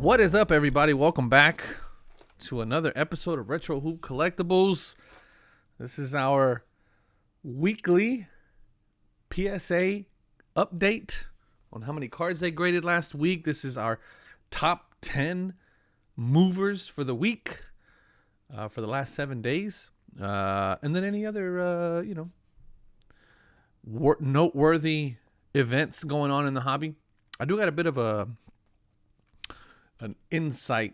What is up, everybody? Welcome back to another episode of Retro Hoop Collectibles. This is our weekly PSA update on how many cards they graded last week. This is our top 10 movers for the week, for the last 7 days. And then any other, noteworthy events going on in the hobby. I do got a bit of an insight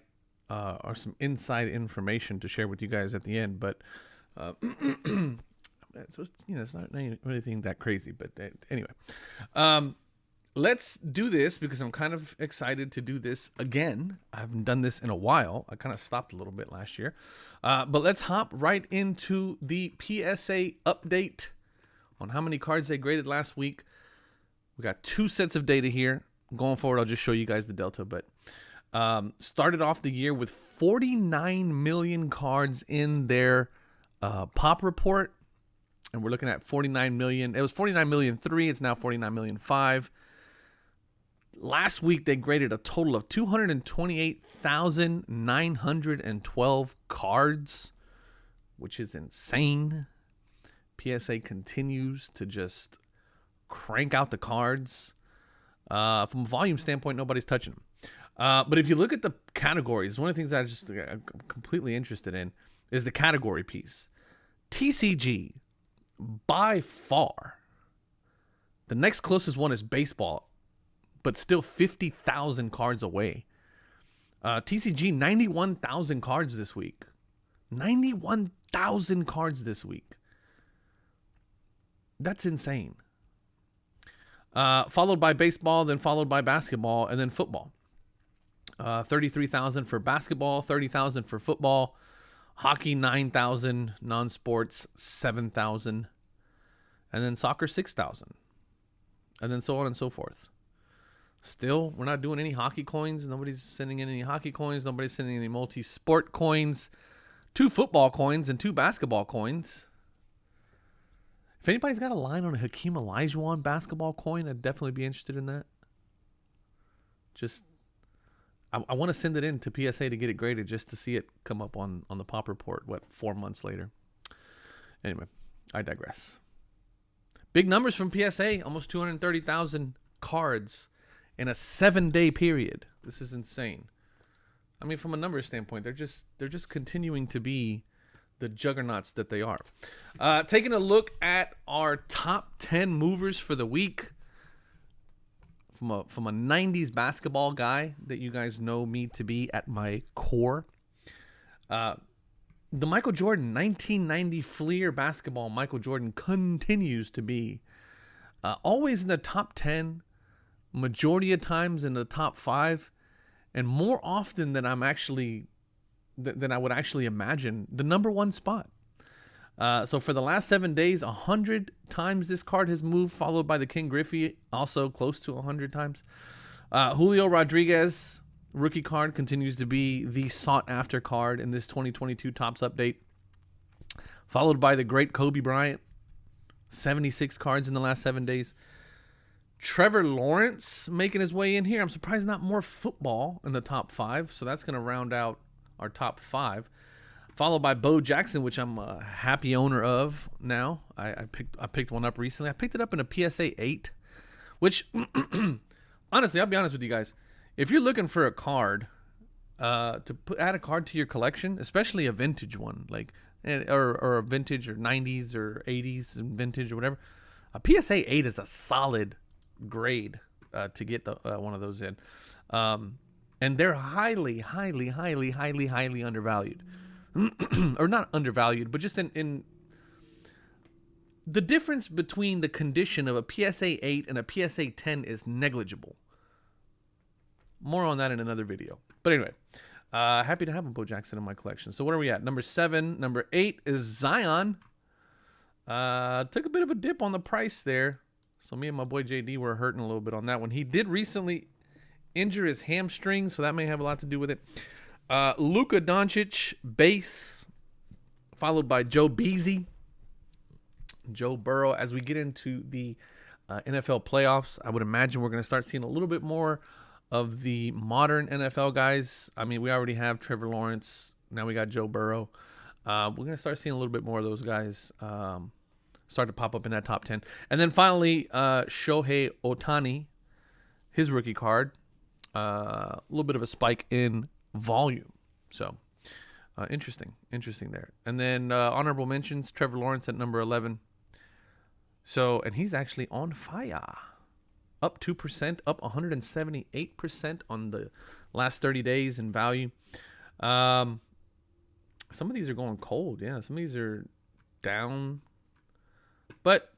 or some inside information to share with you guys at the end, but it's not anything that crazy. But anyway, let's do this because I'm kind of excited to do this again. I haven't done this in a while. I kind of stopped a little bit last year, but let's hop right into the PSA update on how many cards they graded last week. We got 2 sets of data here. Going forward, I'll just show you guys the delta, but started off the year with 49 million cards in their pop report, and we're looking at 49 million. It was 49 million 3. It's now 49 million 5. Last week they graded a total of 228,912 cards, which is insane. PSA continues to just crank out the cards. From a volume standpoint, nobody's touching them. But if you look at the categories, one of the things I'm completely interested in is the category piece. TCG, by far. The next closest one is baseball, but still 50,000 cards away. TCG, 91,000 cards this week. 91,000 cards this week. That's insane. Followed by baseball, then followed by basketball, and then football. 33,000 for basketball, 30,000 for football, hockey 9,000, non-sports 7,000, and then soccer 6,000, and then so on and so forth. Still, we're not doing any hockey coins. Nobody's sending in any hockey coins. Nobody's sending any multi-sport coins. 2 football coins and 2 basketball coins. If anybody's got a line on a Hakeem Olajuwon basketball coin, I'd definitely be interested in that. I want to send it in to PSA to get it graded just to see it come up on the pop report, 4 months later. Anyway, I digress. Big numbers from PSA, almost 230,000 cards in a 7-day period. This is insane. I mean, from a numbers standpoint, they're just continuing to be the juggernauts that they are. Taking a look at our top 10 movers for the week. From a 90s basketball guy that you guys know me to be at my core. The Michael Jordan 1990 Fleer basketball Michael Jordan continues to be always in the top 10, majority of times in the top 5, and more often than I would actually imagine, the number 1 spot. So for the last 7 days, 100 times this card has moved, followed by the King Griffey, also close to 100 times. Julio Rodriguez, rookie card, continues to be the sought-after card in this 2022 Topps update, followed by the great Kobe Bryant, 76 cards in the last 7 days. Trevor Lawrence making his way in here. I'm surprised not more football in the top 5, so that's going to round out our top 5. Followed by Bo Jackson, which I'm a happy owner of now. I picked one up recently. I picked it up in a PSA 8, which, honestly, I'll be honest with you guys. If you're looking for a card to add a card to your collection, especially a vintage one, or a vintage or 90s or 80s vintage or whatever, a PSA 8 is a solid grade to get one of those in. And they're highly undervalued. Or not undervalued, but just in the difference between the condition of a PSA 8 and a PSA 10 is negligible. More on that in another video. But anyway, happy to have a Bo Jackson in my collection. So what are we at? Number 7. Number 8 is Zion. Took a bit of a dip on the price there. So me and my boy JD were hurting a little bit on that one. He did recently injure his hamstring, so that may have a lot to do with it. Luka Doncic, base, followed by Joe Beasy, Joe Burrow. As we get into the NFL playoffs, I would imagine we're going to start seeing a little bit more of the modern NFL guys. I mean, we already have Trevor Lawrence. Now we got Joe Burrow. We're going to start seeing a little bit more of those guys start to pop up in that top 10. And then finally, Shohei Ohtani, his rookie card. A little bit of a spike in volume. So, interesting there. And then honorable mentions, Trevor Lawrence at number 11. So, and he's actually on fire. Up 2%, up 178% on the last 30 days in value. Some of these are going cold. Yeah, some of these are down. But,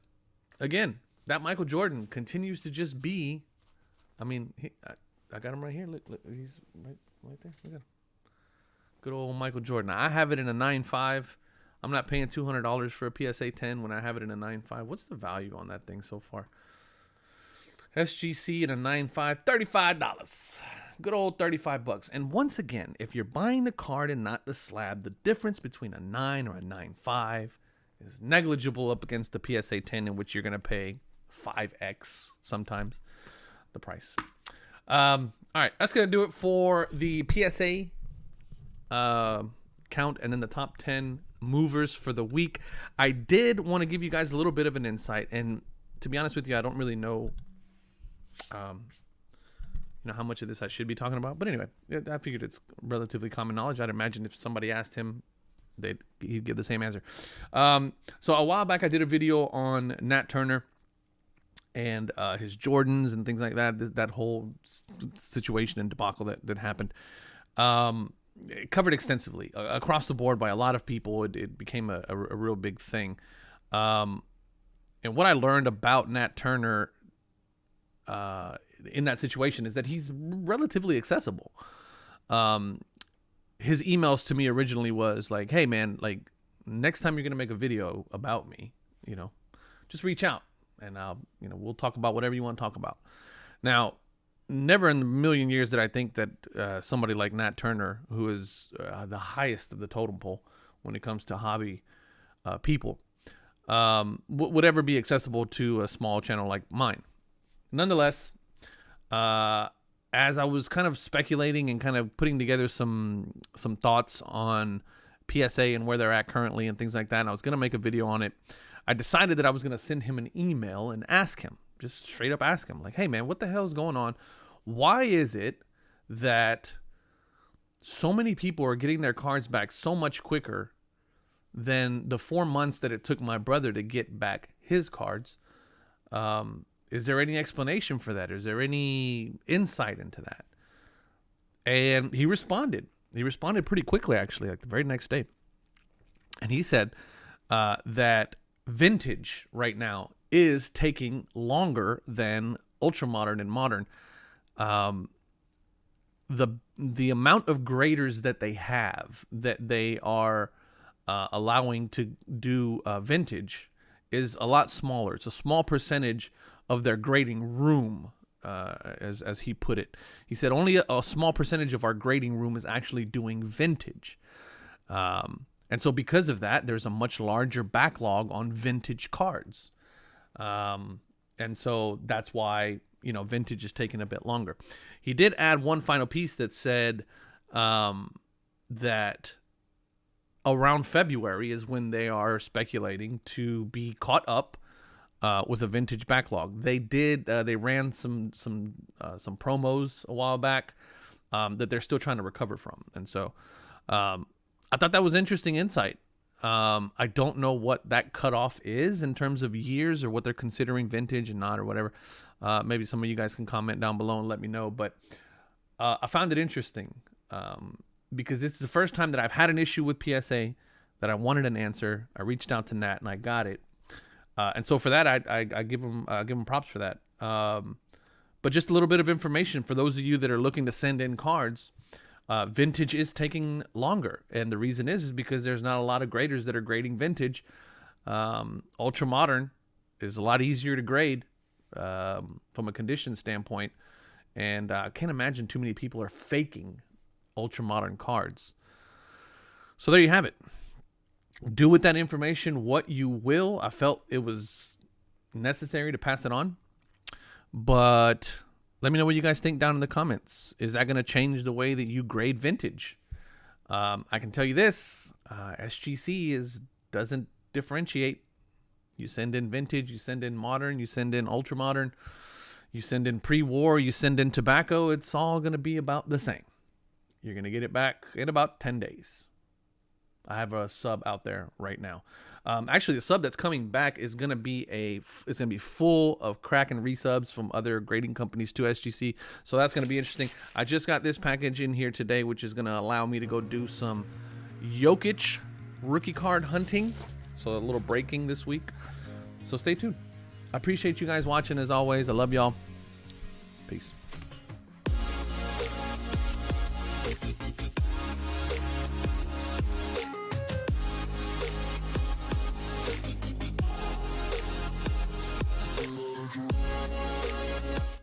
again, that Michael Jordan continues to just be, I mean, I got him right here. Look, he's right there. Look at him. Good old Michael Jordan. I have it in a 9.5. I'm not paying $200 for a PSA 10 when I have it in a 9.5. What's the value on that thing so far? SGC in a 9.5, $35. Good old $35. And once again, if you're buying the card and not the slab, the difference between a 9 or a 9.5 is negligible up against the PSA 10, in which you're going to pay 5x sometimes the price. All right, that's going to do it for the PSA count and then the top 10 movers for the week. I did want to give you guys a little bit of an insight, and to be honest with you, I don't really know how much of this I should be talking about, but anyway, I figured it's relatively common knowledge. I'd imagine if somebody asked him, he'd give the same answer. So a while back, I did a video on Nat Turner and his Jordans and things like that. That whole situation and debacle that happened. It covered extensively across the board by a lot of people. It became a real big thing. And what I learned about Nat Turner in that situation is that he's relatively accessible. His emails to me originally was like, hey man, like next time you're going to make a video about me, just reach out and we'll talk about whatever you want to talk about. Now, never in a million years did I think that somebody like Nat Turner, who is the highest of the totem pole when it comes to hobby people, would ever be accessible to a small channel like mine. Nonetheless, as I was kind of speculating and kind of putting together some thoughts on PSA and where they're at currently and things like that, and I was going to make a video on it, I decided that I was going to send him an email and ask him, just straight up ask him, like, hey man, what the hell is going on? Why is it that so many people are getting their cards back so much quicker than the 4 months that it took my brother to get back his cards? Is there any explanation for that? Is there any insight into that? And he responded. He responded pretty quickly, actually, like the very next day. And he said that vintage right now is taking longer than ultra modern and modern. The amount of graders that they have, that they are allowing to do vintage, is a lot smaller. It's a small percentage of their grading room, as he put it. He said only a small percentage of our grading room is actually doing vintage. And so because of that, there's a much larger backlog on vintage cards. And so that's why, vintage is taking a bit longer. He did add one final piece that said that around February is when they are speculating to be caught up with a vintage backlog. They ran some promos a while back that they're still trying to recover from. And so I thought that was interesting insight. I don't know what that cutoff is in terms of years or what they're considering vintage and not or whatever. Maybe some of you guys can comment down below and let me know. But I found it interesting because this is the first time that I've had an issue with PSA that I wanted an answer. I reached out to Nat and I got it. And so for that, I give him props for that. But just a little bit of information for those of you that are looking to send in cards. Vintage is taking longer, and the reason is because there's not a lot of graders that are grading vintage. Ultra modern is a lot easier to grade from a condition standpoint, and I can't imagine too many people are faking ultra modern cards. So there you have it. Do with that information what you will. I felt it was necessary to pass it on, but Let me know what you guys think down in the comments. Is that going to change the way that you grade vintage? I can tell you this, SGC doesn't differentiate. You send in vintage, you send in modern, you send in ultra modern, you send in pre-war, you send in tobacco. It's all going to be about the same. You're going to get it back in about 10 days. I have a sub out there right now. Actually, the sub that's coming back is going to be full of crack and resubs from other grading companies to SGC. So that's going to be interesting. I just got this package in here today, which is going to allow me to go do some CHekc rookie card hunting. So a little breaking this week. So stay tuned. I appreciate you guys watching as always. I love y'all. Peace.